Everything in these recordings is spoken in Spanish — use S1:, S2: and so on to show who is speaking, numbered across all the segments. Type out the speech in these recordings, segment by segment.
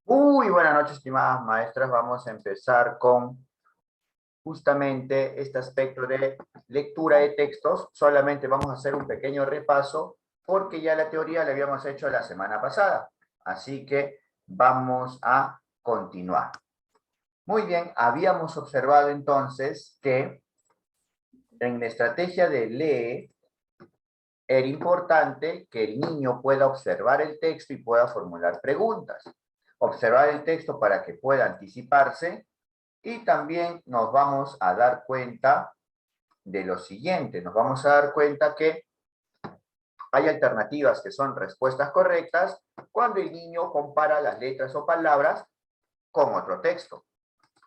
S1: Muy buenas noches, estimadas maestras. Vamos a empezar con justamente este aspecto de lectura de textos. Solamente vamos a hacer un pequeño repaso porque ya la teoría la habíamos hecho la semana pasada. Así que vamos a continuar. Muy bien, habíamos observado entonces que en la estrategia de lee era importante que el niño pueda observar el texto y pueda formular preguntas. Observar el texto para que pueda anticiparse. Y también nos vamos a dar cuenta de lo siguiente, nos vamos a dar cuenta que hay alternativas que son respuestas correctas cuando el niño compara las letras o palabras con otro texto.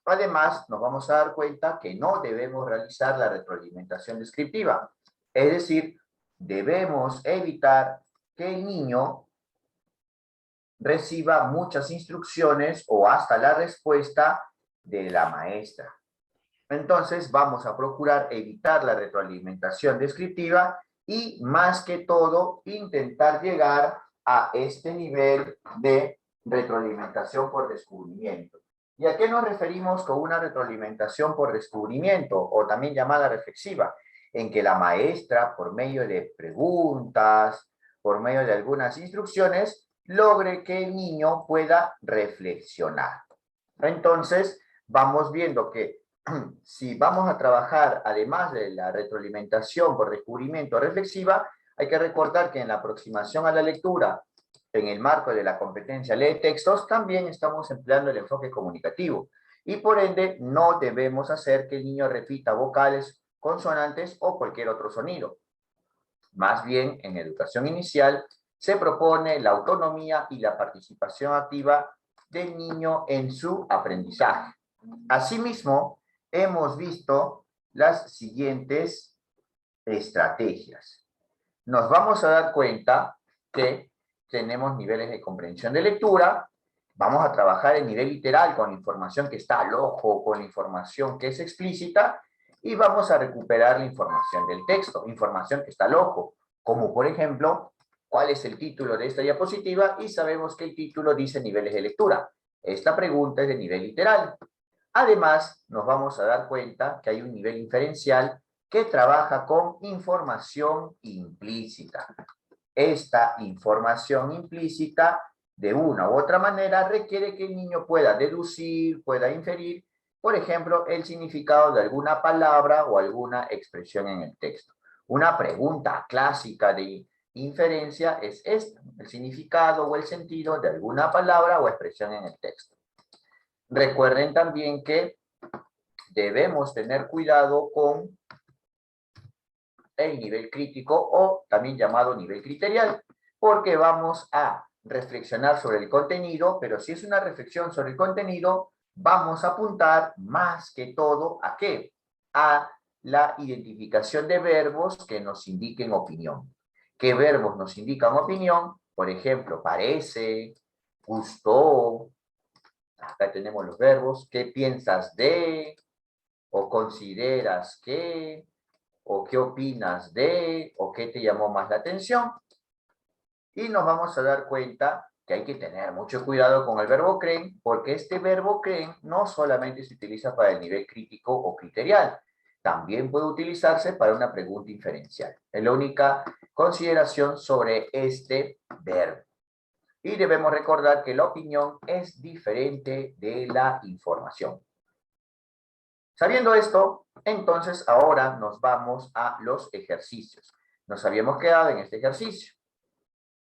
S1: Además, nos vamos a dar cuenta que no debemos realizar la retroalimentación descriptiva, es decir, debemos evitar que el niño reciba muchas instrucciones o hasta la respuesta de la maestra. Entonces vamos a procurar evitar la retroalimentación descriptiva y más que todo intentar llegar a este nivel de retroalimentación por descubrimiento. ¿Y a qué nos referimos con una retroalimentación por descubrimiento o también llamada reflexiva? En que la maestra, por medio de preguntas, por medio de algunas instrucciones, logre que el niño pueda reflexionar. Entonces, vamos viendo que si vamos a trabajar, además de la retroalimentación por descubrimiento reflexiva, hay que recordar que en la aproximación a la lectura, en el marco de la competencia lee textos, también estamos empleando el enfoque comunicativo. Y por ende, no debemos hacer que el niño repita vocales, consonantes o cualquier otro sonido. Más bien, en educación inicial, se propone la autonomía y la participación activa del niño en su aprendizaje. Asimismo, hemos visto las siguientes estrategias. Nos vamos a dar cuenta que tenemos niveles de comprensión de lectura, vamos a trabajar el nivel literal con información que está al ojo, con información que es explícita, y vamos a recuperar la información del texto, información que está al ojo, como por ejemplo, cuál es el título de esta diapositiva, y sabemos que el título dice niveles de lectura. Esta pregunta es de nivel literal. Además, nos vamos a dar cuenta que hay un nivel inferencial que trabaja con información implícita. Esta información implícita, de una u otra manera, requiere que el niño pueda deducir, pueda inferir, por ejemplo, el significado de alguna palabra o alguna expresión en el texto. Una pregunta clásica de inferencia es esta, el significado o el sentido de alguna palabra o expresión en el texto. Recuerden también que debemos tener cuidado con el nivel crítico o también llamado nivel criterial, porque vamos a reflexionar sobre el contenido, pero si es una reflexión sobre el contenido, vamos a apuntar más que todo ¿a qué? A la identificación de verbos que nos indiquen opinión. ¿Qué verbos nos indican opinión? Por ejemplo, parece, gustó, acá tenemos los verbos, ¿qué piensas de? ¿O consideras que? ¿O qué opinas de? ¿O qué te llamó más la atención? Y nos vamos a dar cuenta que hay que tener mucho cuidado con el verbo creen, porque este verbo creen no solamente se utiliza para el nivel crítico o criterial, también puede utilizarse para una pregunta inferencial. Es la única consideración sobre este verbo. Y debemos recordar que la opinión es diferente de la información. Sabiendo esto, entonces ahora nos vamos a los ejercicios. Nos habíamos quedado en este ejercicio.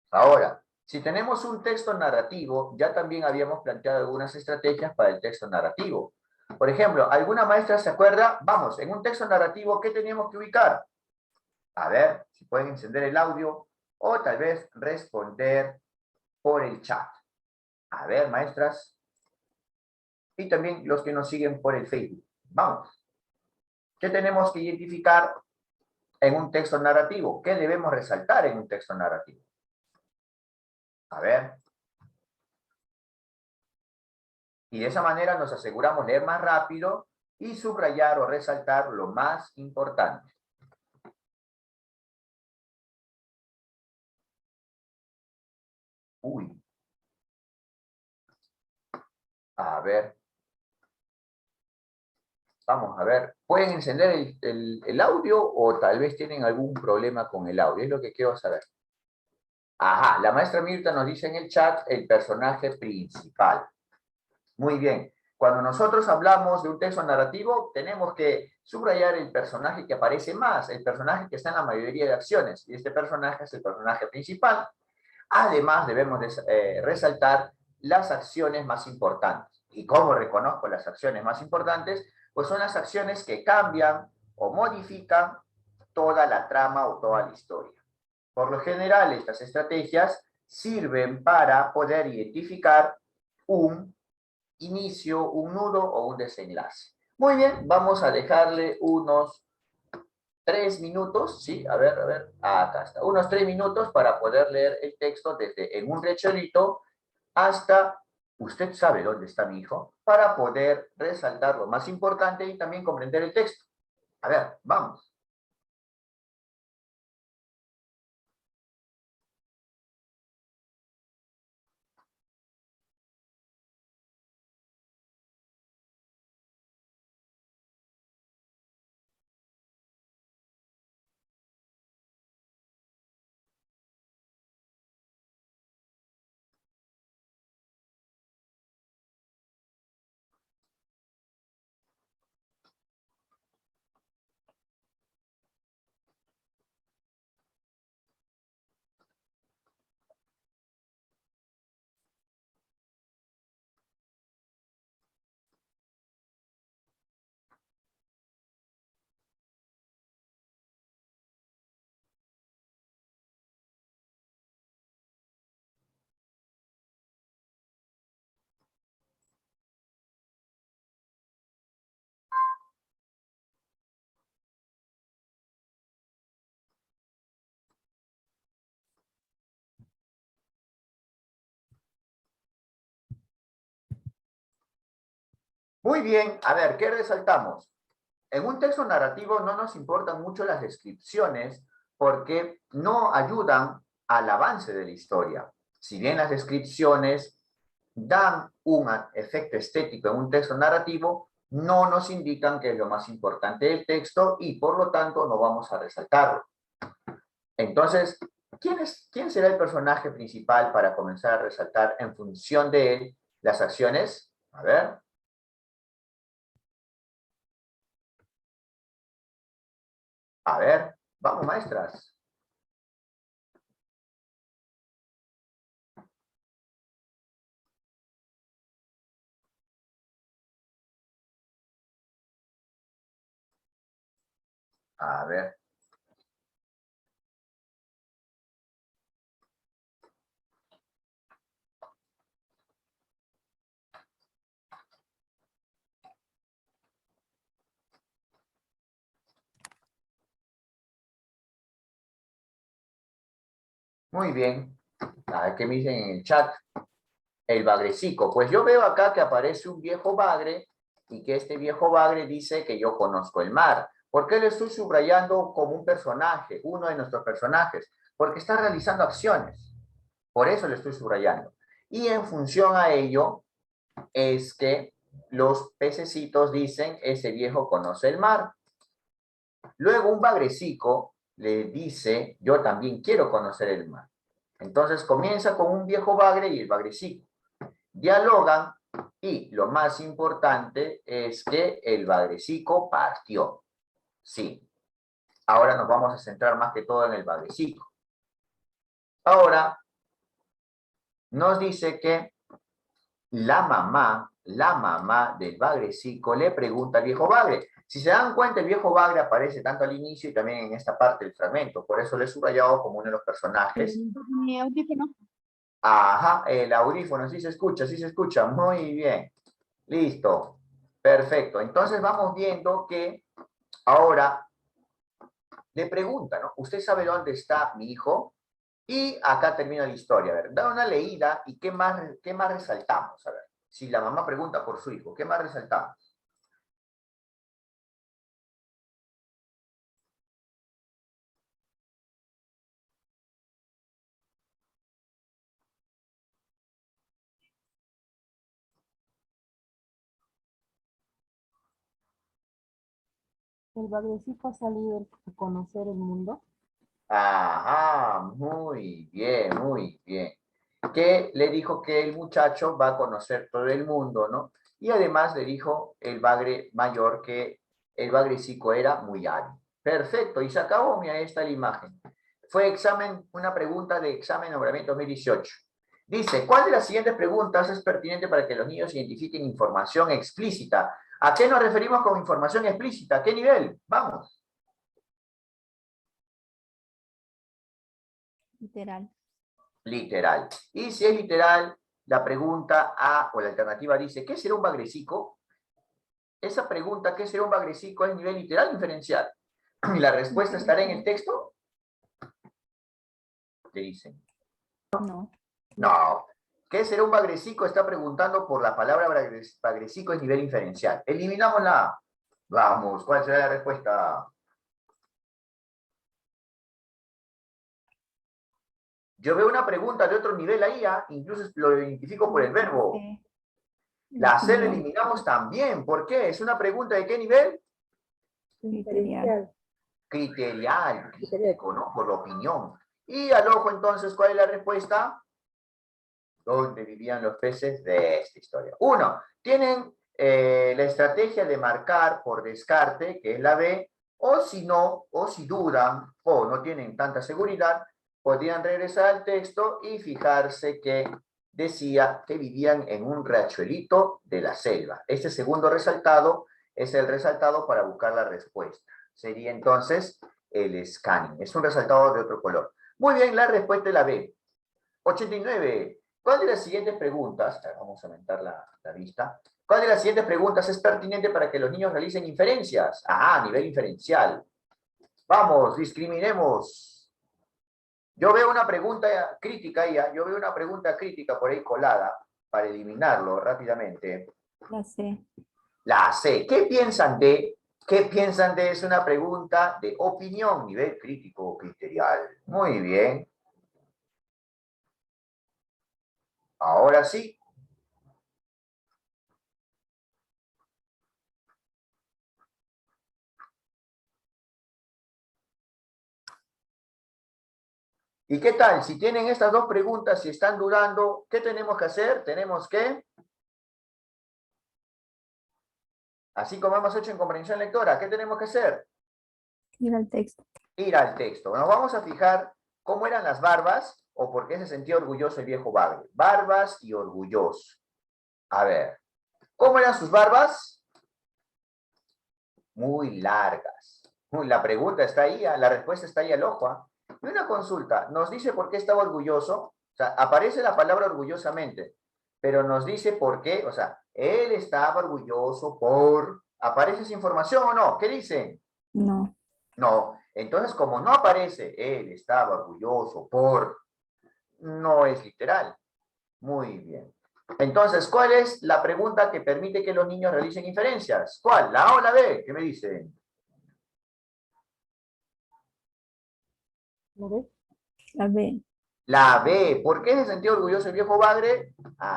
S1: Ahora, si tenemos un texto narrativo, ya también habíamos planteado algunas estrategias para el texto narrativo. Por ejemplo, ¿alguna maestra se acuerda? Vamos, en un texto narrativo, ¿qué teníamos que ubicar? A ver, si pueden encender el audio o tal vez responder por el chat. A ver, maestras. Y también los que nos siguen por el Facebook. Vamos. ¿Qué tenemos que identificar en un texto narrativo? ¿Qué debemos resaltar en un texto narrativo? A ver. Y de esa manera nos aseguramos leer más rápido y subrayar o resaltar lo más importante. Uy, A ver, vamos a ver. ¿Pueden encender el audio o tal vez tienen algún problema con el audio? Es lo que quiero saber. Ajá, la maestra Mirta nos dice en el chat el personaje principal. Muy bien. Cuando nosotros hablamos de un texto narrativo, tenemos que subrayar el personaje que aparece más, el personaje que está en la mayoría de acciones, y este personaje es el personaje principal. Además, debemos resaltar las acciones más importantes. ¿Y cómo reconozco las acciones más importantes? Pues son las acciones que cambian o modifican toda la trama o toda la historia. Por lo general, estas estrategias sirven para poder identificar un inicio, un nudo o un desenlace. Muy bien, vamos a dejarle unos 3 minutos, ¿sí? A ver, acá está. Unos 3 minutos para poder leer el texto desde en un recholito hasta, usted sabe dónde está mi hijo, para poder resaltar lo más importante y también comprender el texto. A ver, vamos. Muy bien, a ver, ¿qué resaltamos? En un texto narrativo no nos importan mucho las descripciones porque no ayudan al avance de la historia. Si bien las descripciones dan un efecto estético en un texto narrativo, no nos indican que es lo más importante del texto y por lo tanto no vamos a resaltarlo. Entonces, ¿quién será el personaje principal para comenzar a resaltar en función de él las acciones? A ver, vamos maestras. A ver. Muy bien. A ver qué me dicen en el chat. El bagrecico. Pues yo veo acá que aparece un viejo bagre y que este viejo bagre dice que yo conozco el mar. ¿Por qué lo estoy subrayando como un personaje, uno de nuestros personajes? Porque está realizando acciones. Por eso lo estoy subrayando. Y en función a ello es que los pececitos dicen, ese viejo conoce el mar. Luego un bagrecico le dice, yo también quiero conocer el mar. Entonces comienza con un viejo bagre y el bagrecico. Dialogan y lo más importante es que el bagrecico partió. Sí, ahora nos vamos a centrar más que todo en el bagrecico. Ahora nos dice que la mamá del bagrecico le pregunta al viejo bagre. Si se dan cuenta, el viejo bagre aparece tanto al inicio y también en esta parte del fragmento. Por eso lo he subrayado como uno de los personajes.
S2: Mi audífono.
S1: Ajá, el audífono, sí se escucha. Muy bien. Listo. Perfecto. Entonces vamos viendo que ahora le pregunta, ¿no? ¿Usted sabe dónde está mi hijo? Y acá termina la historia. A ver, da una leída y qué más resaltamos? A ver, si la mamá pregunta por su hijo, ¿qué más resaltamos?
S2: ¿El Bagrecito ha salido a conocer el mundo?
S1: Ajá, muy bien, muy bien. Que le dijo que el muchacho va a conocer todo el mundo, ¿no? Y además le dijo el bagre mayor que el bagrecico era muy hábil. Perfecto, y se acabó, mira, ahí está la imagen. Fue examen, una pregunta de examen nombramiento 2018. Dice, ¿cuál de las siguientes preguntas es pertinente para que los niños identifiquen información explícita? ¿A qué nos referimos con información explícita? ¿A qué nivel? Vamos.
S2: Literal.
S1: Literal. Y si es literal, la pregunta A o la alternativa dice, ¿qué será un bagrecico? Esa pregunta, ¿qué será un bagrecico? ¿Es nivel literal o inferencial? Y la respuesta estará en el texto. ¿Qué dicen?
S2: No.
S1: No. ¿Qué será un bagrecico? Está preguntando por la palabra bagrecico es nivel inferencial. Eliminamos la A. Vamos, ¿cuál será la respuesta? Yo veo una pregunta de otro nivel ahí, incluso lo identifico por el verbo. La C la eliminamos también. ¿Por qué? ¿Es una pregunta de qué nivel?
S2: Criterial.
S1: Criterial, crítico, ¿no? Por la opinión. Y al ojo, entonces, ¿cuál es la respuesta? ¿Dónde vivían los peces? De esta historia. Uno, tienen la estrategia de marcar por descarte, que es la B, o si no, o si dudan, o no tienen tanta seguridad, podrían regresar al texto y fijarse que decía que vivían en un riachuelito de la selva. Este segundo resaltado es el resaltado para buscar la respuesta. Sería entonces el scanning. Es un resaltado de otro color. Muy bien, la respuesta es la B. 89. ¿Cuál de las siguientes preguntas, vamos a aumentar la vista, cuál de las siguientes preguntas es pertinente para que los niños realicen inferencias? Ah, a nivel inferencial. Vamos, discriminemos. Yo veo una pregunta crítica ahí, yo veo una pregunta crítica por ahí colada, para eliminarlo rápidamente.
S2: La C.
S1: La C. ¿Qué piensan de? ¿Qué piensan de? Es una pregunta de opinión, nivel crítico o criterial. Muy bien. Ahora sí. ¿Y qué tal? Si tienen estas dos preguntas, si están dudando, ¿qué tenemos que hacer? Tenemos que, así como hemos hecho en comprensión lectora, ¿qué tenemos que hacer?
S2: Ir al texto.
S1: Ir al texto. Nos vamos a fijar cómo eran las barbas o por qué se sentía orgulloso el viejo bagre. Barbas y orgulloso. A ver, ¿cómo eran sus barbas? Muy largas. La pregunta está ahí, la respuesta está ahí al ojo. Y una consulta, ¿nos dice por qué estaba orgulloso? O sea, aparece la palabra orgullosamente, pero nos dice por qué, o sea, él estaba orgulloso por... ¿Aparece esa información o no? ¿Qué dicen?
S2: No.
S1: No. Entonces, como no aparece, él estaba orgulloso por... No es literal. Muy bien. Entonces, ¿cuál es la pregunta que permite que los niños realicen inferencias? ¿Cuál? ¿La A o la B? ¿Qué me dicen?
S2: ¿La B? La B.
S1: La B. ¿Por qué se sentía orgulloso el viejo bagre?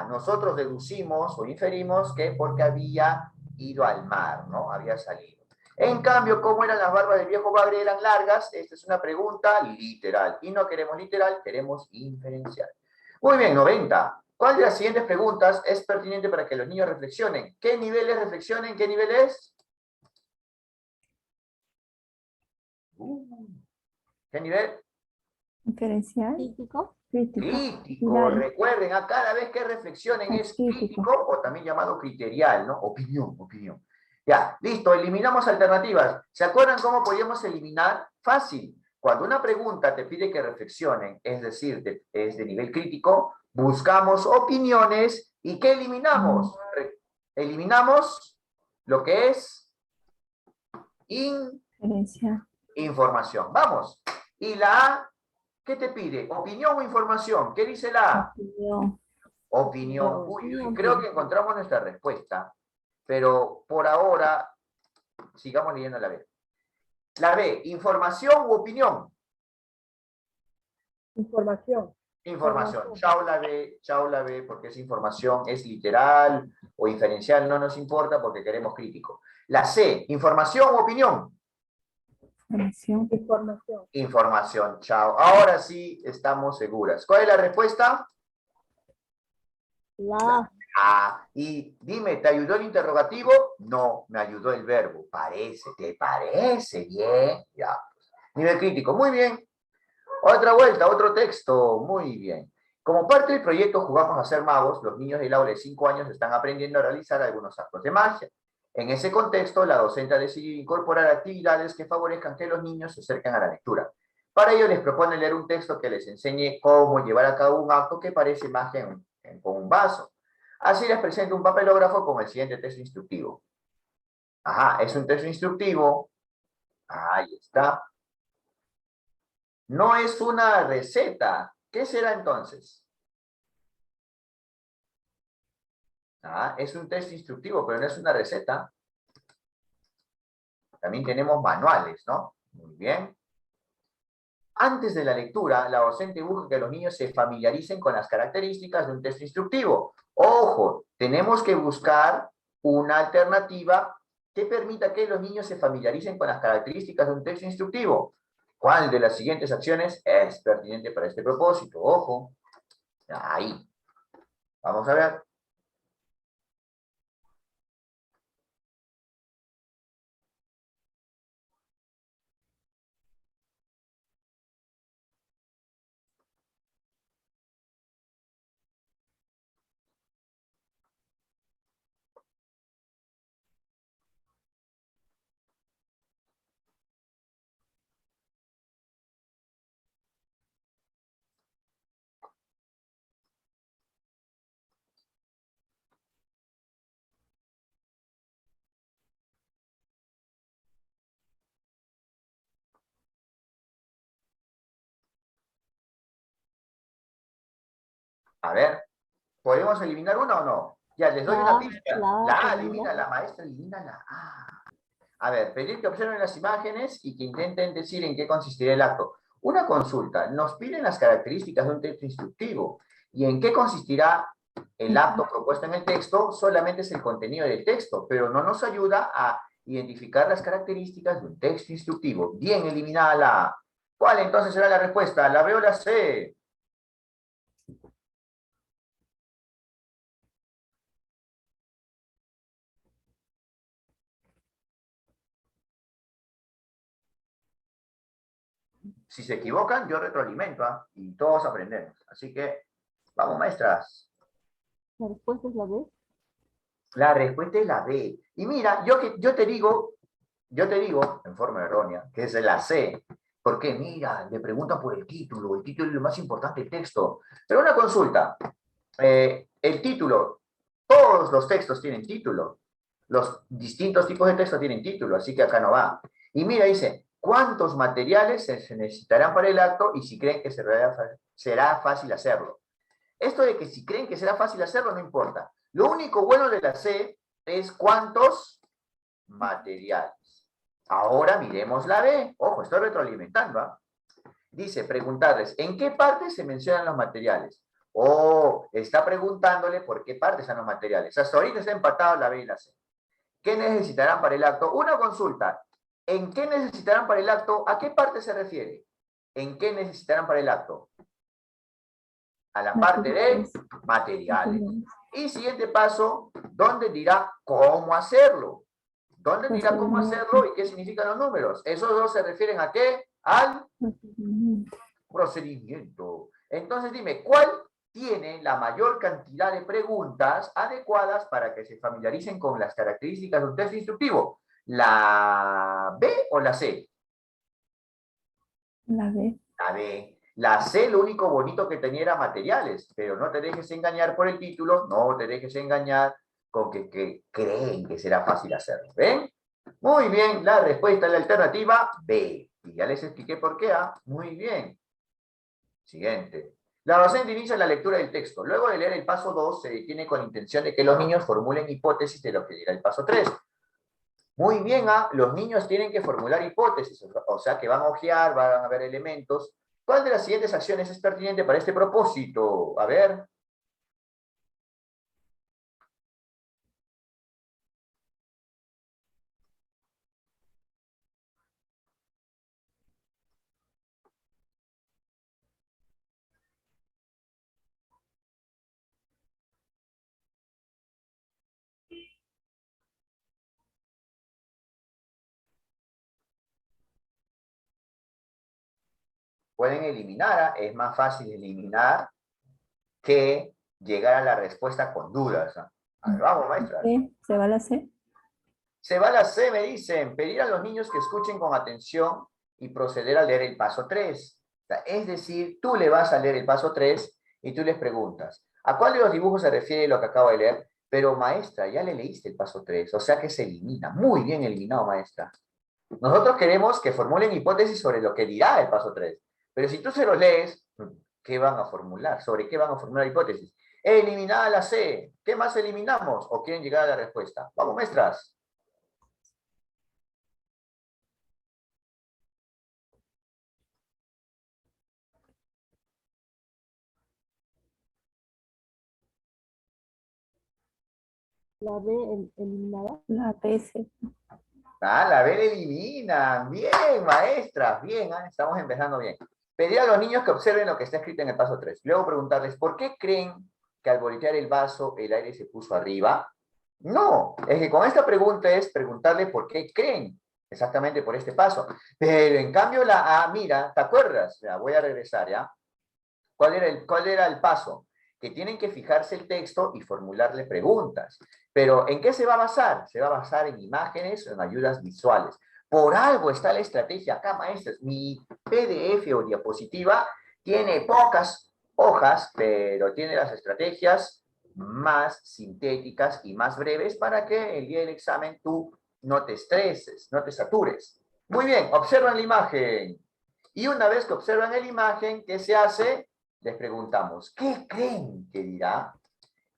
S1: Nosotros deducimos o inferimos que porque había ido al mar, ¿no? Había salido. En cambio, ¿cómo eran las barbas del viejo bagre? ¿Eran largas? Esta es una pregunta literal. Y no queremos literal, queremos inferencial. Muy bien, 90. ¿Cuál de las siguientes preguntas es pertinente para que los niños reflexionen? ¿Qué niveles reflexionen? ¿Qué niveles? ¿Qué nivel?
S2: Inferencial. Crítico.
S1: Crítico. Recuerden, a cada vez que reflexionen es crítico o también llamado criterial, ¿no? Opinión, opinión. Ya, listo, eliminamos alternativas. ¿Se acuerdan cómo podíamos eliminar? Fácil. Cuando una pregunta te pide que reflexionen, es decir, es de nivel crítico, buscamos opiniones y ¿qué eliminamos? Eliminamos lo que es información. Vamos. Y la A, ¿qué te pide? ¿Opinión o información? ¿Qué dice la A?
S2: Opinión.
S1: Opinión. Uy, creo que encontramos nuestra respuesta. Pero por ahora, sigamos leyendo la B. La B, ¿información u opinión?
S2: Información.
S1: Información. Chao la B, porque es información, es literal o inferencial, no nos importa porque queremos crítico. La C, ¿información u opinión?
S2: Información.
S3: Información.
S1: Información, chao. Ahora sí estamos seguras. ¿Cuál es la respuesta?
S3: La.
S1: Y dime, ¿te ayudó el interrogativo? No, me ayudó el verbo. Parece, ¿te parece? Bien, ya. Nivel crítico, muy bien. Otra vuelta, otro texto, muy bien. Como parte del proyecto Jugamos a ser magos, los niños del aula de 5 años están aprendiendo a realizar algunos actos de magia. En ese contexto, la docente ha decidido incorporar actividades que favorezcan que los niños se acerquen a la lectura. Para ello, les propone leer un texto que les enseñe cómo llevar a cabo un acto que parece magia con un vaso. Así les presento un papelógrafo con el siguiente texto instructivo. Ajá, es un texto instructivo. Ahí está. No es una receta. ¿Qué será entonces? Es un texto instructivo, pero no es una receta. También tenemos manuales, ¿no? Muy bien. Antes de la lectura, la docente busca que los niños se familiaricen con las características de un texto instructivo. Ojo, tenemos que buscar una alternativa que permita que los niños se familiaricen con las características de un texto instructivo. ¿Cuál de las siguientes acciones es pertinente para este propósito? Ojo, ahí. Vamos a ver. A ver, ¿podemos eliminar una o no? Ya, les doy una pista. La A, elimina la maestra, elimina la A. A ver, pedir que observen las imágenes y que intenten decir en qué consistirá el acto. Una consulta, nos piden las características de un texto instructivo. ¿Y en qué consistirá el acto propuesto en el texto? Solamente es el contenido del texto, pero no nos ayuda a identificar las características de un texto instructivo. Bien, eliminada la A. ¿Cuál entonces será la respuesta? ¿La B o la C? Si se equivocan, yo retroalimento, y todos aprendemos. Así que, vamos, maestras.
S3: La respuesta es la B.
S1: La respuesta es la B. Y mira, yo te digo, en forma errónea, que es la C. Porque mira, le preguntan por el título es lo más importante del texto. Pero una consulta, el título, todos los textos tienen título. Los distintos tipos de texto tienen título, así que acá no va. Y mira, dice, ¿cuántos materiales se necesitarán para el acto y si creen que será fácil hacerlo? Esto de que si creen que será fácil hacerlo, no importa. Lo único bueno de la C es cuántos materiales. Ahora miremos la B. Ojo, estoy retroalimentando. Dice, preguntarles, ¿en qué parte se mencionan los materiales? Está preguntándole por qué parte son los materiales. Hasta ahorita está empatado la B y la C. ¿Qué necesitarán para el acto? Una consulta. ¿En qué necesitarán para el acto? ¿A qué parte se refiere? ¿En qué necesitarán para el acto? A la parte de materiales. Y siguiente paso, ¿dónde dirá cómo hacerlo? ¿Dónde dirá cómo hacerlo y qué significan los números? Esos dos se refieren a qué? Al procedimiento. Entonces dime, ¿cuál tiene la mayor cantidad de preguntas adecuadas para que se familiaricen con las características de un texto instructivo? ¿La B o la C?
S2: La B.
S1: La B. La C, lo único bonito que tenía era materiales, pero no te dejes engañar por el título, no te dejes engañar con que creen que será fácil hacerlo. ¿Ven? Muy bien, la respuesta es la alternativa B. Y ya les expliqué por qué. Muy bien. Siguiente. La docente inicia la lectura del texto. Luego de leer el paso 2, se detiene con la intención de que los niños formulen hipótesis de lo que dirá el paso 3. Muy bien, los niños tienen que formular hipótesis, o sea que van a ojear, van a ver elementos. ¿Cuál de las siguientes acciones es pertinente para este propósito? A ver. pueden eliminar. Es más fácil eliminar que llegar a la respuesta con dudas. A ver, vamos, maestra.
S2: C, ¿se va la C?
S1: Se va la C, me dicen. Pedir a los niños que escuchen con atención y proceder a leer el paso 3. Es decir, tú le vas a leer el paso 3 y tú les preguntas, ¿a cuál de los dibujos se refiere lo que acabo de leer? Pero maestra, ya le leíste el paso 3, o sea que se elimina. Muy bien eliminado, maestra. Nosotros queremos que formulen hipótesis sobre lo que dirá el paso 3. Pero si tú se lo lees, ¿qué van a formular? ¿Sobre qué van a formular hipótesis? Eliminada la C. ¿Qué más eliminamos? ¿O quieren llegar a la respuesta? Vamos, maestras.
S3: La B eliminada.
S2: La PS.
S1: Ah, la B la eliminan. Bien, maestras. Bien, estamos empezando bien. Pedir a los niños que observen lo que está escrito en el paso 3. Luego preguntarles, ¿por qué creen que al voltear el vaso el aire se puso arriba? No, es que con esta pregunta es preguntarle por qué creen exactamente por este paso. Pero en cambio la A, mira, ¿te acuerdas? Ya, voy a regresar, ¿ya? ¿Cuál era el paso? Que tienen que fijarse el texto y formularle preguntas. Pero ¿en qué se va a basar? Se va a basar en imágenes o en ayudas visuales. Por algo está la estrategia acá, maestros. Mi PDF o diapositiva tiene pocas hojas, pero tiene las estrategias más sintéticas y más breves para que el día del examen tú no te estreses, no te satures. Muy bien, observan la imagen. Y una vez que observan la imagen, ¿qué se hace? Les preguntamos, ¿qué creen que dirá?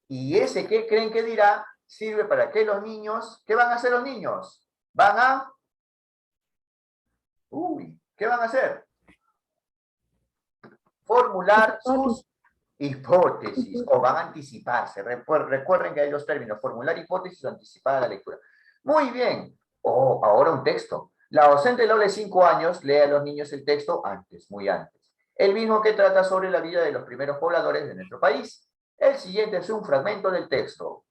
S1: Y ese ¿qué creen que dirá? Sirve para que los niños, ¿qué van a hacer los niños? Van a... ¿qué van a hacer? Formular sus hipótesis, o van a anticiparse. Recuerden que hay dos términos, formular hipótesis o anticipar la lectura. Muy bien. Ahora un texto. La docente del aula de 5 años lee a los niños el texto antes, muy antes. El mismo que trata sobre la vida de los primeros pobladores de nuestro país. El siguiente es un fragmento del texto.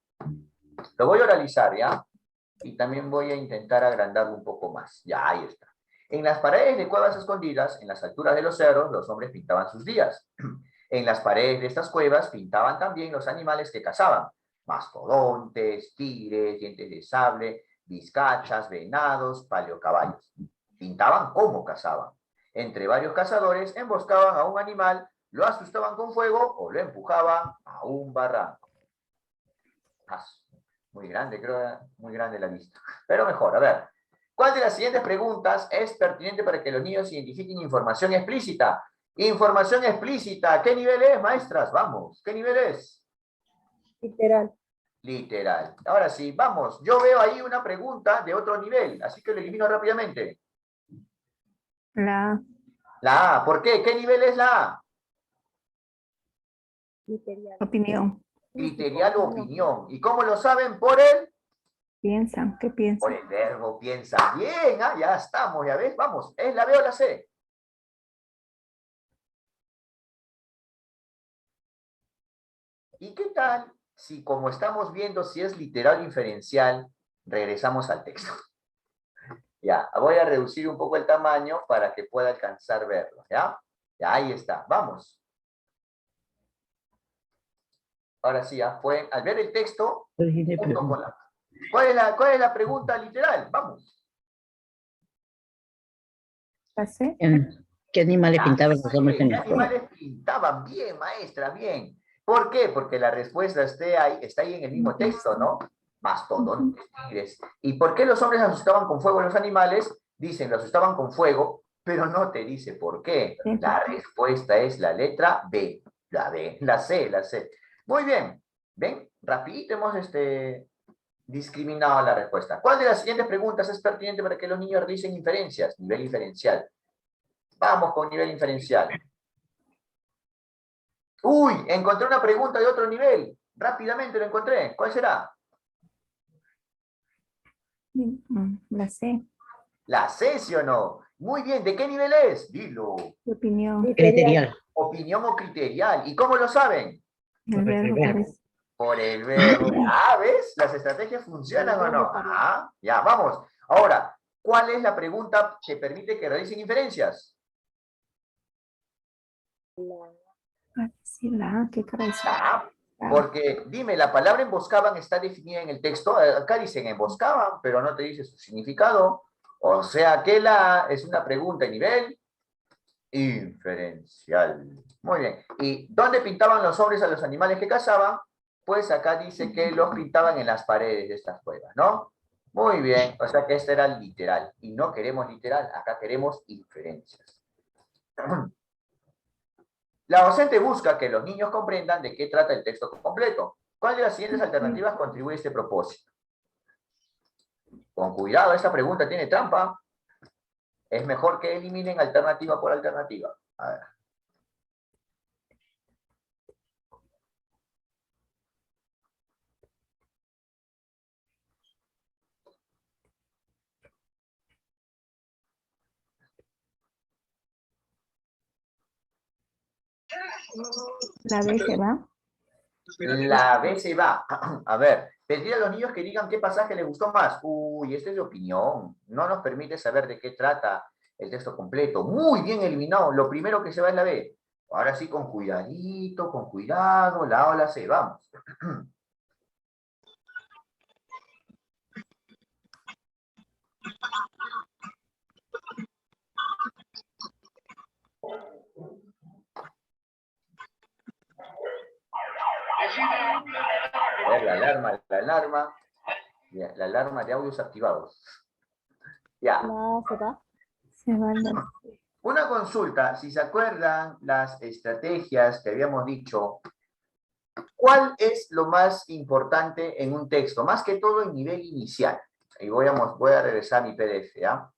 S1: Lo voy a oralizar, ¿ya? Y también voy a intentar agrandarlo un poco más. Ya, ahí está. En las paredes de cuevas escondidas, en las alturas de los cerros, los hombres pintaban sus días. En las paredes de estas cuevas pintaban también los animales que cazaban. Mastodontes, tigres, dientes de sable, vizcachas, venados, paleocaballos. Pintaban cómo cazaban. Entre varios cazadores emboscaban a un animal, lo asustaban con fuego o lo empujaban a un barranco. Muy grande, creo, muy grande la vista. Pero mejor, a ver. ¿Cuál de las siguientes preguntas es pertinente para que los niños identifiquen información explícita? Información explícita. ¿Qué nivel es, maestras? Vamos. ¿Qué nivel es?
S3: Literal.
S1: Literal. Ahora sí, vamos. Yo veo ahí una pregunta de otro nivel, así que lo elimino rápidamente.
S2: La A.
S1: La A. ¿Por qué? ¿Qué nivel es la A?
S3: Literal.
S2: Opinión.
S1: Criterial o opinión. ¿Y cómo lo saben? Por el...
S2: Piensan, ¿qué
S1: Por
S2: piensan?
S1: el verbo piensa. Bien, ya estamos, ya ves. Vamos. ¿Es la B o la C? ¿Y qué tal si, como estamos viendo, si es literal o inferencial, regresamos al texto? Ya, voy a reducir un poco el tamaño para que pueda alcanzar verlo, ¿ya? Ya, ahí está, vamos. Ahora sí, ya pueden, al ver el texto, junto con la... ¿Cuál es la pregunta literal? Vamos.
S2: La C.
S4: ¿Qué animales pintaban los hombres en
S1: ¿Qué
S4: la cueva?
S1: animales pintaban? Bien, maestra, bien. ¿Por qué? Porque la respuesta está ahí en el mismo texto, ¿no? Mastodontes, tigres. ¿Y por qué los hombres asustaban con fuego a los animales? Dicen, los asustaban con fuego, pero no te dice por qué. La respuesta es la letra B. La B, la C, la C. Muy bien. ¿Ven? Rapidito hemos discriminado la respuesta. ¿Cuál de las siguientes preguntas es pertinente para que los niños realicen inferencias? Nivel inferencial. Vamos con nivel inferencial. Uy, encontré una pregunta de otro nivel. Rápidamente lo encontré. ¿Cuál será?
S2: La C.
S1: La C, ¿sí o no? Muy bien, ¿de qué nivel es? Dilo.
S2: Opinión.
S4: Criterial.
S1: Opinión o criterial. ¿Y cómo lo saben?
S2: El verbo parece.
S1: Por el verbo. Ah, ¿ves? ¿Las estrategias funcionan o no? Ah, ya, vamos. Ahora, ¿cuál es la pregunta que permite que realicen inferencias?
S2: Sí, la A, ¿qué cara es?
S1: Ah, porque, dime, la palabra emboscaban está definida en el texto. Acá dicen emboscaban, pero no te dice su significado. O sea que la es una pregunta de nivel inferencial. Muy bien. ¿Y dónde pintaban los hombres a los animales que cazaban? Pues acá dice que los pintaban en las paredes de estas cuevas, ¿no? Muy bien. O sea que este era literal. Y no queremos literal, acá queremos inferencias. La docente busca que los niños comprendan de qué trata el texto completo. ¿Cuál de las siguientes alternativas contribuye a este propósito? Con cuidado, esta pregunta tiene trampa. Es mejor que eliminen alternativa por alternativa. A ver.
S2: La B se va.
S1: La B se va. A ver, pedir a los niños que digan qué pasaje les gustó más. Uy, este es de opinión. No nos permite saber de qué trata el texto completo. Muy bien eliminado. Lo primero que se va es la B. Ahora sí, con cuidadito, con cuidado. La A o la C. Vamos. A ver, la alarma, la alarma. Ya, la alarma de audios activados. Ya.
S3: La se va.
S2: Se va la
S1: Una consulta, si se acuerdan las estrategias que habíamos dicho, ¿cuál es lo más importante en un texto? Más que todo en nivel inicial. Y voy a regresar a mi PDF, ¿ya?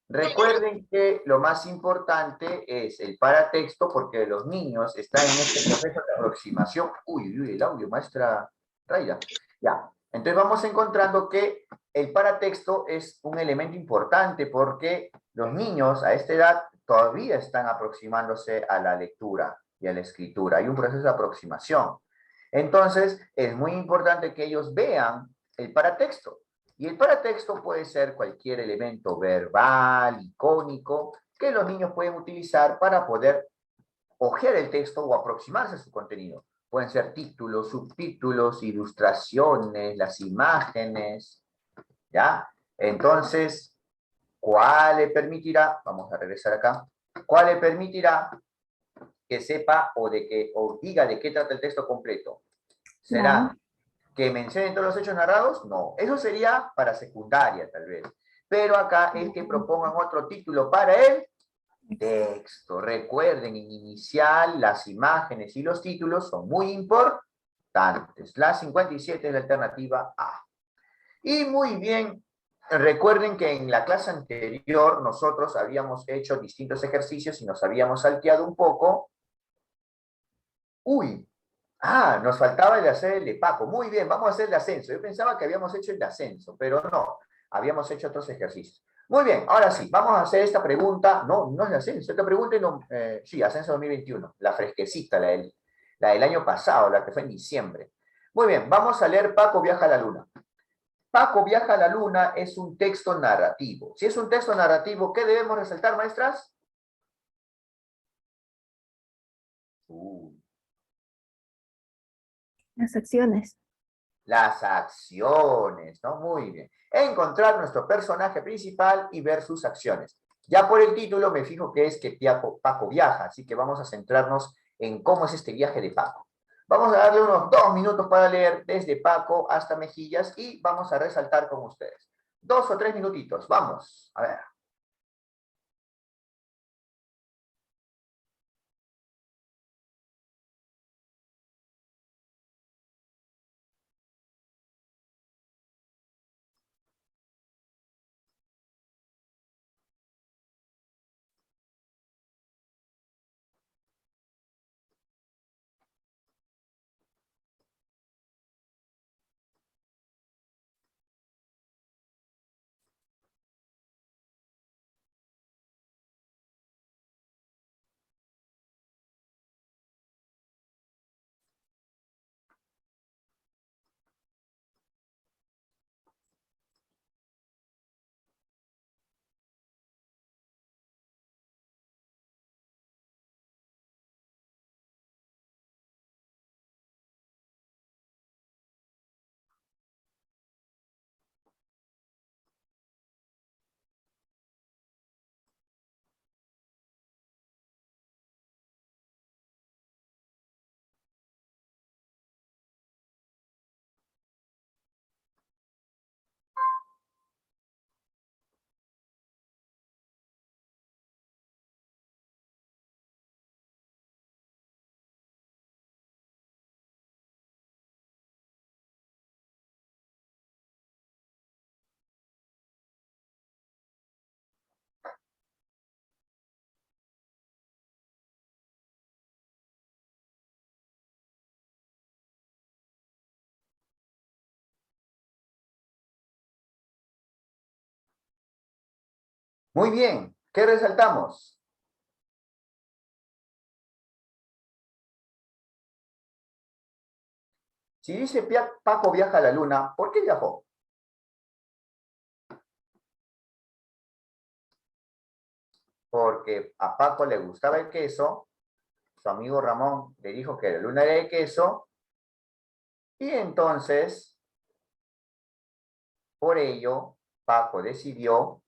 S1: Recuerden que lo más importante es el paratexto porque los niños están en este proceso de aproximación. Uy, uy, el audio, maestra Raida. Ya, entonces vamos encontrando que el paratexto es un elemento importante porque los niños a esta edad todavía están aproximándose a la lectura y a la escritura. Hay un proceso de aproximación. Entonces, es muy importante que ellos vean el paratexto. Y el paratexto puede ser cualquier elemento verbal, icónico, que los niños pueden utilizar para poder hojear el texto o aproximarse a su contenido. Pueden ser títulos, subtítulos, ilustraciones, las imágenes, ¿ya? Entonces, ¿cuál le permitirá? Vamos a regresar acá. ¿Cuál le permitirá que sepa o diga de qué trata el texto completo?
S2: La
S1: ¿Será que mencionen todos los hechos narrados? No, eso sería para secundaria tal vez. Pero acá es que propongan otro título para el texto. Recuerden, en inicial, las imágenes y los títulos son muy importantes. La 57 es la alternativa A. Y muy bien, recuerden que en la clase anterior nosotros habíamos hecho distintos ejercicios y nos habíamos salteado un poco. Uy, nos faltaba el de hacer el de Paco. Muy bien, vamos a hacer el de ascenso. Yo pensaba que habíamos hecho el de ascenso, pero no. Habíamos hecho otros ejercicios. Muy bien, ahora sí, vamos a hacer esta pregunta. No, no es de ascenso. Esta pregunta, no, sí, ascenso 2021. La fresquecita, la del año pasado, la que fue en diciembre. Muy bien, vamos a leer Paco viaja a la luna. Paco viaja a la luna es un texto narrativo. Si es un texto narrativo, ¿qué debemos resaltar, maestras?
S2: las acciones.
S1: Las acciones, ¿no? Muy bien. Encontrar nuestro personaje principal y ver sus acciones. Ya por el título me fijo que es que Paco viaja, así que vamos a centrarnos en cómo es este viaje de Paco. Vamos a darle unos 2 minutos para leer desde Paco hasta Mejillas y vamos a resaltar con ustedes. 2 o 3 minutitos, vamos, a ver. Muy bien. ¿Qué resaltamos? Si dice Paco viaja a la luna, ¿por qué viajó? Porque a Paco le gustaba el queso, su amigo Ramón le dijo que la luna era de queso, y entonces, por ello, Paco decidió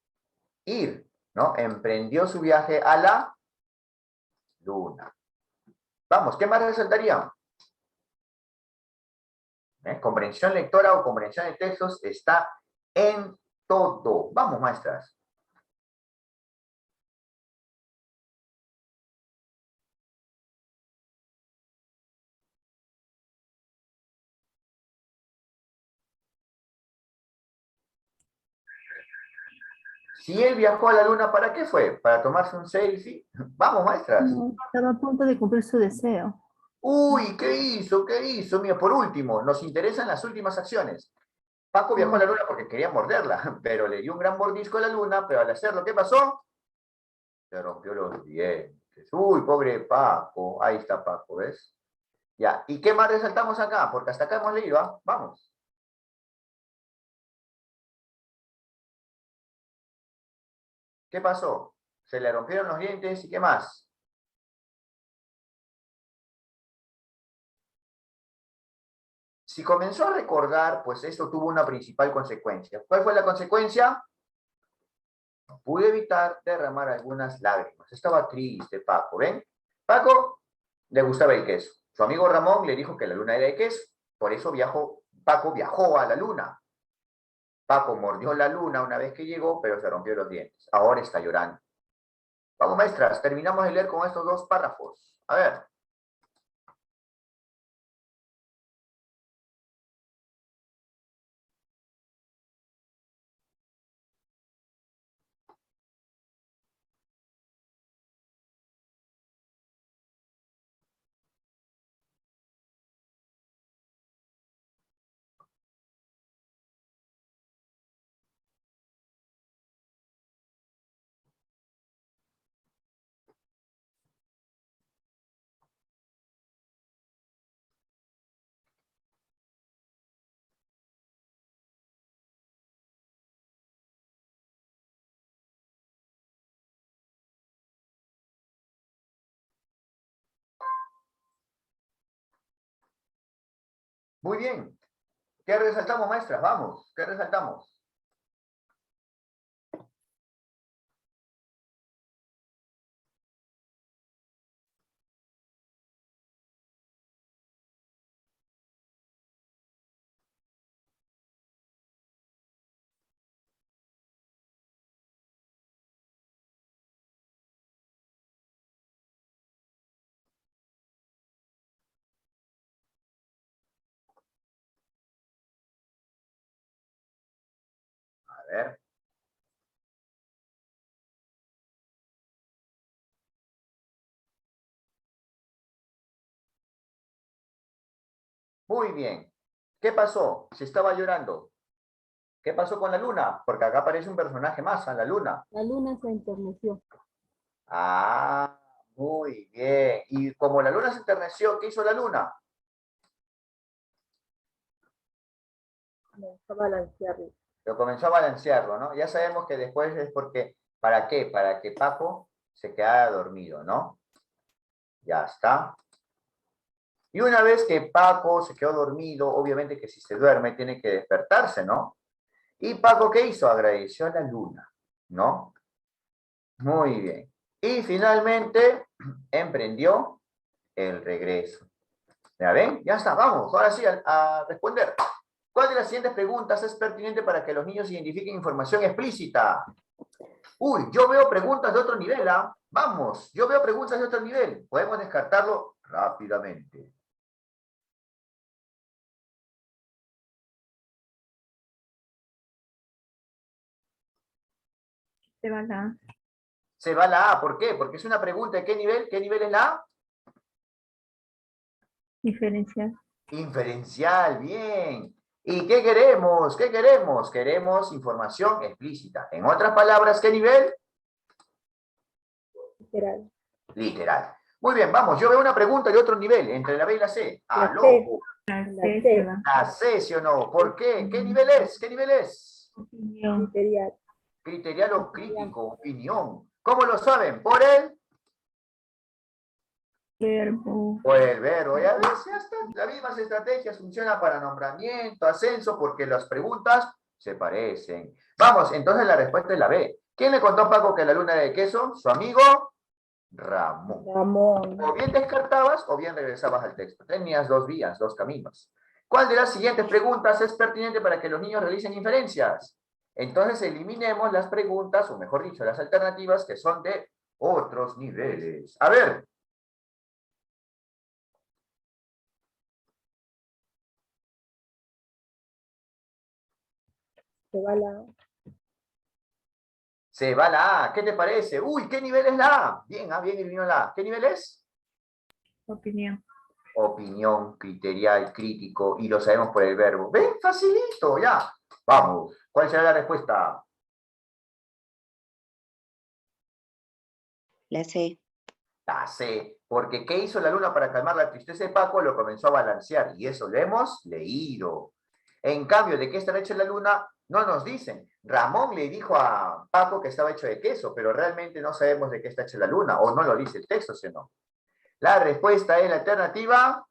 S1: ir, ¿no? Emprendió su viaje a la luna. Vamos, ¿qué más resaltaría? Comprensión lectora o comprensión de textos está en todo. Vamos, maestras. Si él viajó a la luna, ¿para qué fue? ¿Para tomarse un selfie? Vamos, maestras.
S2: No, estaba a punto de cumplir su deseo.
S1: Uy, ¿qué hizo? ¿Qué hizo? Mira, por último, nos interesan las últimas acciones. Paco viajó a la luna porque quería morderla, pero le dio un gran mordisco a la luna, pero al hacerlo, ¿qué pasó? Se rompió los dientes. Uy, pobre Paco. Ahí está Paco, ¿ves? Ya, ¿y qué más resaltamos acá? Porque hasta acá hemos leído, ¿ah? Vamos. ¿Qué pasó? Se le rompieron los dientes y ¿qué más? Si comenzó a recordar, pues esto tuvo una principal consecuencia. ¿Cuál fue la consecuencia? No pude evitar derramar algunas lágrimas. Estaba triste Paco, ¿ven? Paco le gustaba el queso. Su amigo Ramón le dijo que la luna era de queso. Por eso Paco viajó a la luna. Paco mordió la luna una vez que llegó, pero se rompió los dientes. Ahora está llorando. Vamos, maestras, terminamos de leer con estos dos párrafos. A ver. Muy bien. ¿Qué resaltamos, maestras? Vamos. ¿Qué resaltamos? A ver. Muy bien. ¿Qué pasó? Se estaba llorando. ¿Qué pasó con la luna? Porque acá aparece un personaje más, a la luna.
S3: La luna se enterneció.
S1: Ah, muy bien. Y como la luna se enterneció, ¿qué hizo la luna?
S3: Comenzó a balancearlo.
S1: Lo comenzó a balancearlo, ¿no? Ya sabemos que después es porque, ¿para qué? Para que Paco se quedara dormido, ¿no? Ya está. Y una vez que Paco se quedó dormido, obviamente que si se duerme tiene que despertarse, ¿no? ¿Y Paco qué hizo? Agradeció a la luna, ¿no? Muy bien. Y finalmente emprendió el regreso. ¿Ya ven? Ya está, vamos, ahora sí a responder. ¿Cuál de las siguientes preguntas es pertinente para que los niños identifiquen información explícita? Uy, yo veo preguntas de otro nivel, ¿ah? Vamos, yo veo preguntas de otro nivel. Podemos descartarlo rápidamente.
S2: Se va la
S1: Se va la A, ¿por qué? Porque es una pregunta de ¿qué nivel? ¿Qué nivel es la A?
S2: diferencial.
S1: Inferencial, bien. ¿Y qué queremos? ¿Qué queremos? Queremos información explícita. En otras palabras, ¿qué nivel?
S3: Literal.
S1: Literal. Muy bien, vamos, yo veo una pregunta de otro nivel, entre la B y la C.
S3: La
S1: Aló,
S3: C.
S2: La
S3: La
S2: C,
S3: C.
S2: ¿verdad?
S1: la C, ¿sí o no? ¿Por qué? ¿Qué nivel es? ¿Qué nivel es?
S2: Opinión.
S3: Literal.
S1: Criterial o crítico, opinión. ¿Cómo lo saben? Por el
S2: Verbo.
S1: Por el verbo, ya ves, ya está. Las mismas estrategias funcionan para nombramiento, ascenso, porque las preguntas se parecen. Vamos, entonces la respuesta es la B. ¿Quién le contó a Paco que la luna era de queso? Su amigo Ramón.
S3: Ramón.
S1: O bien descartabas o bien regresabas al texto. Tenías dos vías, dos caminos. ¿Cuál de las siguientes preguntas es pertinente para que los niños realicen inferencias? Entonces eliminemos las preguntas, o mejor dicho, las alternativas que son de otros niveles. A ver,
S3: Se va la
S1: se va la A. ¿Qué te parece? Uy, ¿qué nivel es la A? Bien, bien eliminó la A. ¿Qué nivel es?
S2: Opinión.
S1: Opinión, criterial, crítico, y lo sabemos por el verbo. ¿Ven? Facilito, ya. Vamos. ¿Cuál será la respuesta?
S5: La C.
S1: La C. Porque ¿qué hizo la luna para calmar la tristeza de Paco? Lo comenzó a balancear, y eso lo hemos leído. En cambio, ¿de qué está hecha la luna? No nos dicen. Ramón le dijo a Paco que estaba hecho de queso, pero realmente no sabemos de qué está hecha la luna, o no lo dice el texto, ¿sí o no? La respuesta es la alternativa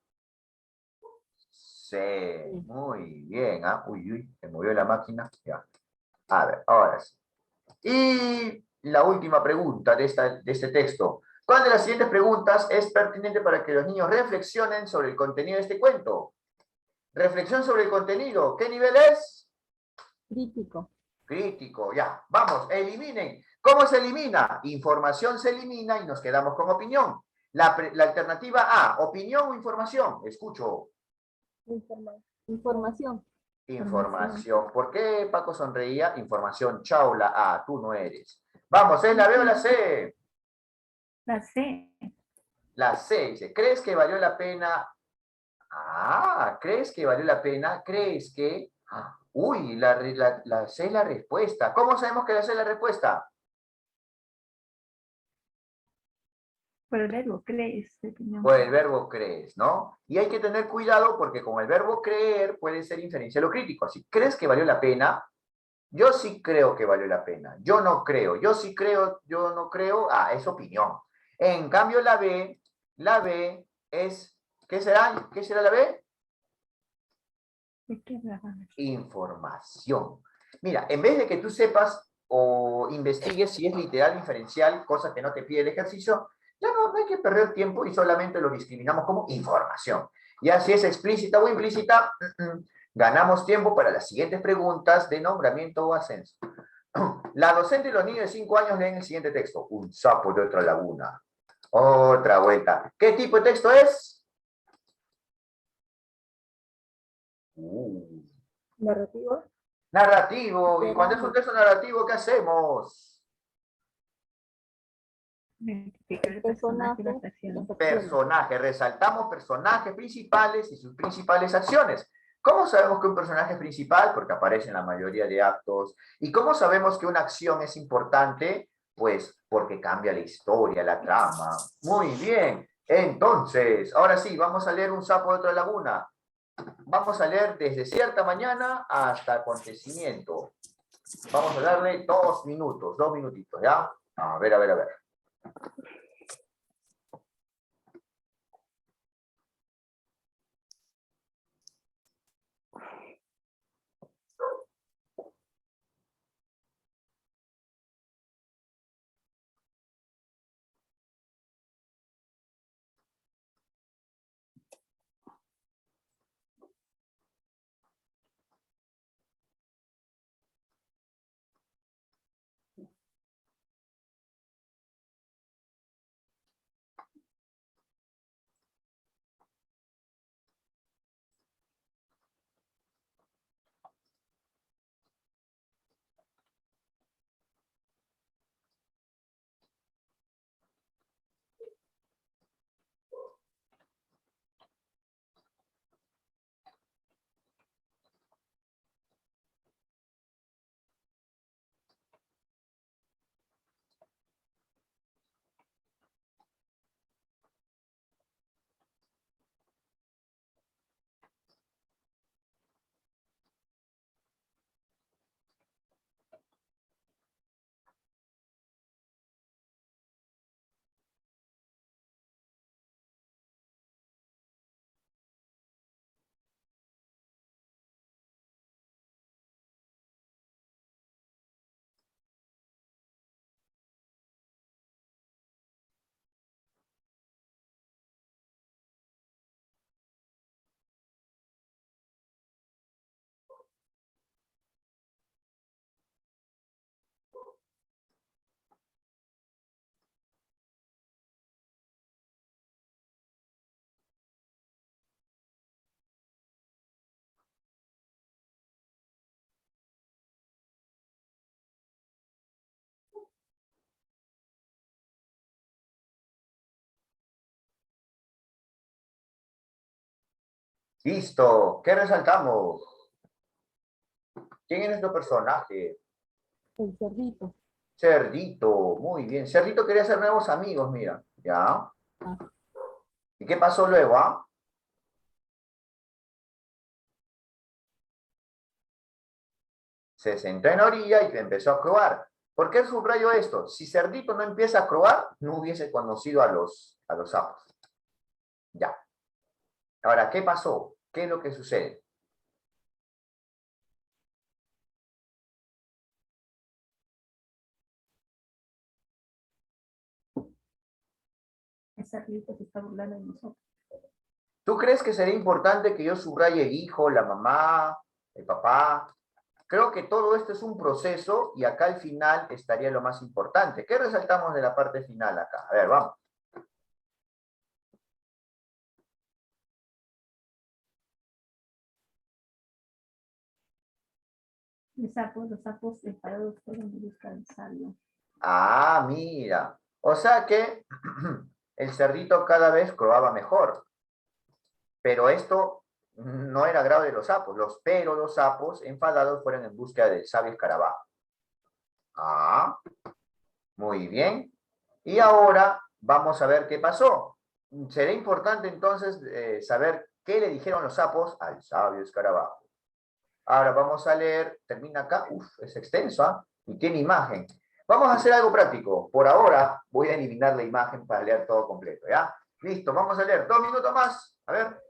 S1: C. Muy bien. ¿Ah? Uy, uy, se movió la máquina. Ya. A ver, ahora sí. Y la última pregunta de este texto. ¿Cuál de las siguientes preguntas es pertinente para que los niños reflexionen sobre el contenido de este cuento? Reflexión sobre el contenido. ¿Qué nivel es?
S3: crítico.
S1: Crítico, ya. Vamos, eliminen. ¿Cómo se elimina? Información se elimina y nos quedamos con opinión. La alternativa A, opinión o información. Escucho.
S3: Información.
S1: Información. ¿Por qué Paco sonreía? Información. Chao, la A, tú no eres. Vamos, ¿es la B o la C?
S2: La C.
S1: La C dice, ¿crees que valió la pena? Ah, ¿crees que valió la pena? ¿Crees que? Ah, uy, la C es la respuesta. ¿Cómo sabemos que la C es la respuesta?
S2: Por el verbo, crees. Opinión.
S1: Por el verbo crees, ¿no? Y hay que tener cuidado porque con el verbo creer puede ser inferencial o crítico. Así, ¿crees que valió la pena? Yo sí creo que valió la pena. Yo no creo. Yo sí creo, yo no creo. Ah, es opinión. En cambio, la B es, ¿qué será? ¿Qué será la B?
S2: ¿De qué hablamos?
S1: Información. Mira, en vez de que tú sepas o investigues si es literal, inferencial, cosa que no te pide el ejercicio, ya no hay que perder tiempo y solamente lo discriminamos como información. Ya si es explícita o implícita, ganamos tiempo para las siguientes preguntas de nombramiento o ascenso. La docente y los niños de 5 años leen el siguiente texto. Un sapo de otra laguna. Otra vuelta. ¿Qué tipo de texto es?
S3: Narrativo.
S1: Narrativo. Y cuando es un texto narrativo, ¿qué hacemos?
S2: Identificar el
S3: Personaje.
S2: personaje y las acciones.
S1: Personaje. Resaltamos personajes principales y sus principales acciones. ¿Cómo sabemos que un personaje es principal? Porque aparece en la mayoría de actos. ¿Y cómo sabemos que una acción es importante? Pues porque cambia la historia, la trama. Muy bien. Entonces, ahora sí, vamos a leer Un sapo de otra laguna. Vamos a leer desde cierta mañana hasta acontecimiento. Vamos a darle 2 minutos, 2 minutitos, ¿ya? A ver, a ver, a ver. Listo. ¿Qué resaltamos? ¿Quién es nuestro personaje?
S3: El cerdito.
S1: Cerdito. Muy bien. Cerdito quería hacer nuevos amigos, mira. ¿Ya?
S3: Ah.
S1: ¿Y qué pasó luego, ah? Se sentó en la orilla y empezó a croar. ¿Por qué subrayo esto? Si Cerdito no empieza a croar, no hubiese conocido a los sapos. Ya. Ahora, ¿qué pasó? ¿Qué es lo que sucede?
S2: Esa rita se está burlando de nosotros.
S1: ¿Tú crees que sería importante que yo subraye el hijo, la mamá, el papá? Creo que todo esto es un proceso y acá al final estaría lo más importante. ¿Qué resaltamos de la parte final acá? A ver, vamos.
S2: Los sapos enfadados fueron en busca del sabio.
S1: Ah, mira. O sea que el cerdito cada vez croaba mejor. Pero esto no era grave de los sapos. Los sapos enfadados fueron en búsqueda del sabio escarabajo. Ah, muy bien. Y ahora vamos a ver qué pasó. Será importante entonces saber qué le dijeron los sapos al sabio escarabajo. Ahora vamos a leer, termina acá, es extenso, ¿ah? Y tiene imagen. Vamos a hacer algo práctico. Por ahora voy a eliminar la imagen para leer todo completo, ¿ya? Listo, vamos a leer 2 minutos más. A ver.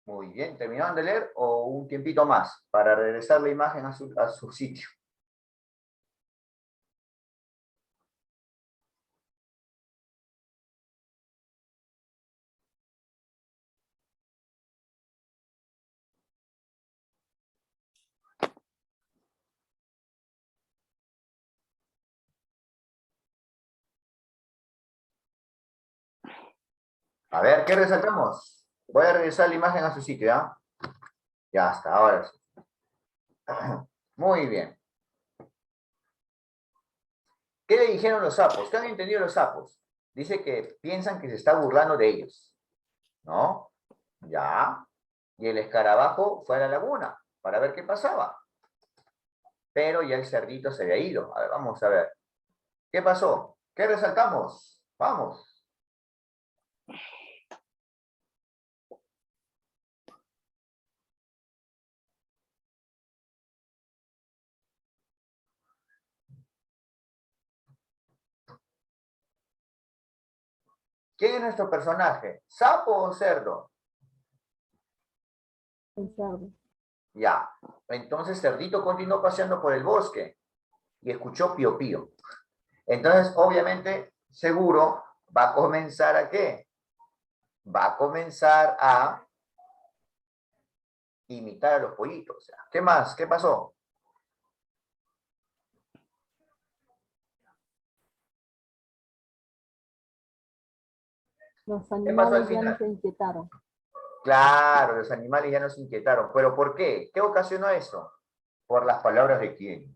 S1: Muy bien, ¿terminaron de leer o un tiempito más para regresar la imagen a su sitio? A ver, ¿qué resaltamos? Voy a regresar la imagen a su sitio, ¿ya? Ya está, ahora sí. Muy bien. ¿Qué le dijeron los sapos? ¿Qué han entendido los sapos? Dice que piensan que se está burlando de ellos, ¿no? Ya. Y el escarabajo fue a la laguna para ver qué pasaba. Pero ya el cerdito se había ido. A ver, vamos a ver. ¿Qué pasó? ¿Qué resaltamos? Vamos. ¿Quién es nuestro personaje? ¿Sapo o cerdo?
S3: El cerdo.
S1: Ya. Entonces Cerdito continuó paseando por el bosque y escuchó pío pío. Entonces, obviamente, seguro, va a comenzar ¿a qué? Va a comenzar a imitar a los pollitos. O sea, ¿qué más? ¿Qué pasó?
S3: Los
S1: pasó al
S3: animales ya
S1: final?
S3: no se inquietaron.
S1: Claro, los animales ya nos inquietaron. ¿Pero por qué? ¿Qué ocasionó eso? Por las palabras de quién.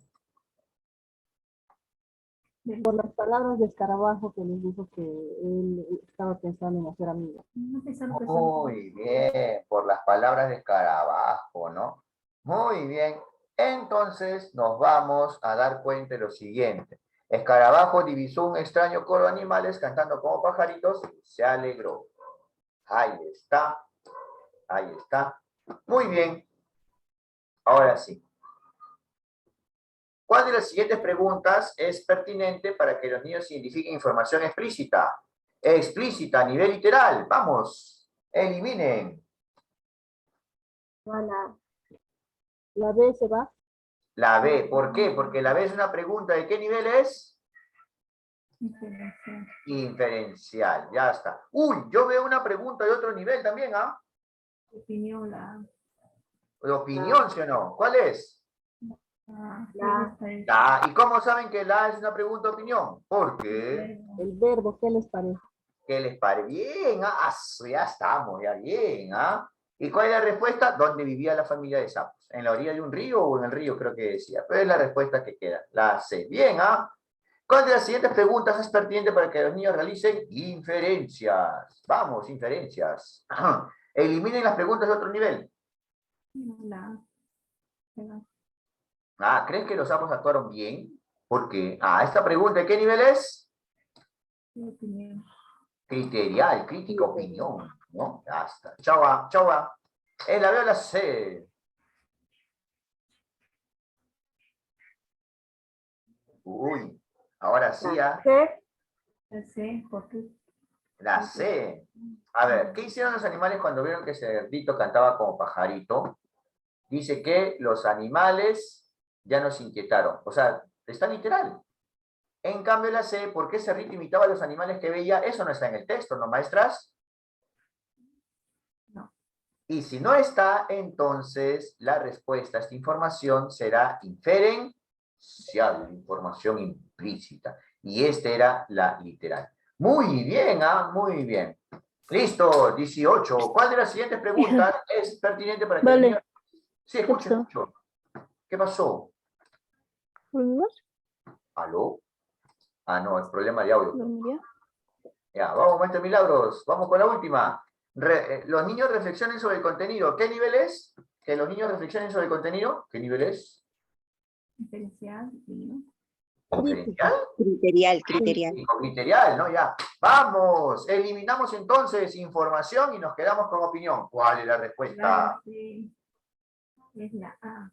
S3: Por las palabras de Escarabajo que les dijo que él estaba pensando en hacer amigos.
S1: Muy bien, por las palabras de Escarabajo, ¿no? Muy bien. Entonces nos vamos a dar cuenta de lo siguiente. Escarabajo divisó un extraño coro de animales cantando como pajaritos y se alegró. Ahí está. Ahí está. Muy bien. Ahora sí. ¿Cuál de las siguientes preguntas es pertinente para que los niños identifiquen información explícita? Explícita a nivel literal. Vamos. Eliminen.
S3: La B se va.
S1: La B. ¿Por qué? Porque la B es una pregunta. ¿De qué nivel es?
S2: Diferencial.
S1: Inferencial. Ya está. Uy, yo veo una pregunta de otro nivel también, ¿ah?
S2: Opinión, la
S1: De opinión, ¿sí o no? ¿Cuál es?
S2: La
S1: La. ¿Y cómo saben que la es una pregunta de opinión? Porque
S3: El verbo, ¿qué les parece?
S1: ¿qué les parece? Bien, ya estamos, ya bien, ¿ah? ¿Y cuál es la respuesta? ¿Dónde vivía la familia de sapos? ¿En la orilla de un río o en el río? Creo que decía. Pero es la respuesta que queda. La C. Bien, ¿ah? ¿Cuál de las siguientes preguntas es pertinente para que los niños realicen inferencias? Vamos, inferencias. Eliminen las preguntas de otro nivel. ¿Crees que los sapos actuaron bien? ¿Por qué? Esta pregunta, ¿de qué nivel es?
S2: opinión.
S1: Criterial, crítica, opinión, ¿no? Ya está. Chau, chau. La veo la C. Uy, ahora sí,
S2: La C, ¿por qué?
S1: La C. A ver, ¿qué hicieron los animales cuando vieron que Cerdito cantaba como pajarito? Dice que los animales ya no se inquietaron. O sea, está literal. En cambio, la C, ¿por qué Cerdito imitaba a los animales que veía? Eso no está en el texto, ¿no, maestras?
S2: No.
S1: Y si no está, entonces la respuesta a esta información será inferencial, información implícita. Y esta era la literal. Muy bien, muy bien. Listo, 18. ¿Cuál de las siguientes preguntas es pertinente para que el niño... Sí, escucho. ¿Qué pasó? ¿Aló? No, es problema de audio. Ya, vamos, maestro Milagros. Vamos con la última. Los niños reflexionen sobre el contenido. ¿Qué nivel es? Que los niños reflexionen sobre el contenido. ¿Qué nivel es?
S2: Diferencial, ¿no?
S1: ¿Diferencial?
S4: Criterial.
S1: Criterial, ¿no? Ya. Vamos. Eliminamos entonces información y nos quedamos con opinión. ¿Cuál es la respuesta?
S2: Sí. Es la A.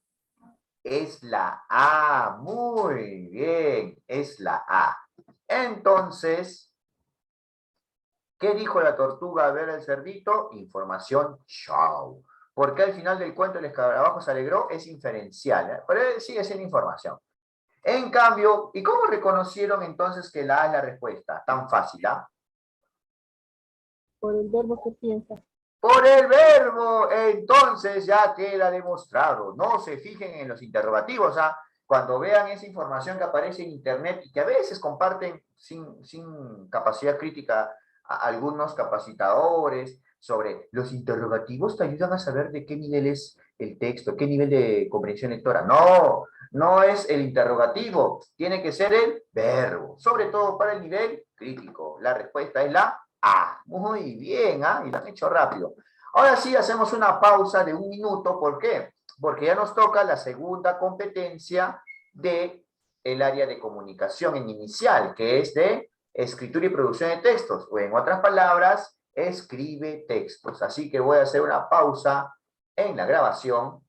S1: Es la A. Muy bien. Es la A. Entonces, ¿qué dijo la tortuga al ver el cerdito? Información, chao. Porque al final del cuento el escarabajo se alegró, es inferencial, ¿eh? Pero sigue siendo información. En cambio, ¿y cómo reconocieron entonces que la A es la respuesta? Tan fácil, ¿ah?
S3: Por el verbo que piensa.
S1: Por el verbo, entonces ya queda demostrado. No se fijen en los interrogativos, ¿ah? Cuando vean esa información que aparece en internet y que a veces comparten sin capacidad crítica a algunos capacitadores sobre los interrogativos, te ayudan a saber de qué nivel es el texto, qué nivel de comprensión lectora. No, no es el interrogativo, tiene que ser el verbo, sobre todo para el nivel crítico. La respuesta es la A. Muy bien, y lo han hecho rápido. Ahora sí hacemos una pausa de 1 minuto. ¿Por qué? Porque ya nos toca la segunda competencia del área de comunicación en inicial, que es de escritura y producción de textos, o en otras palabras, escribe textos. Así que voy a hacer una pausa en la grabación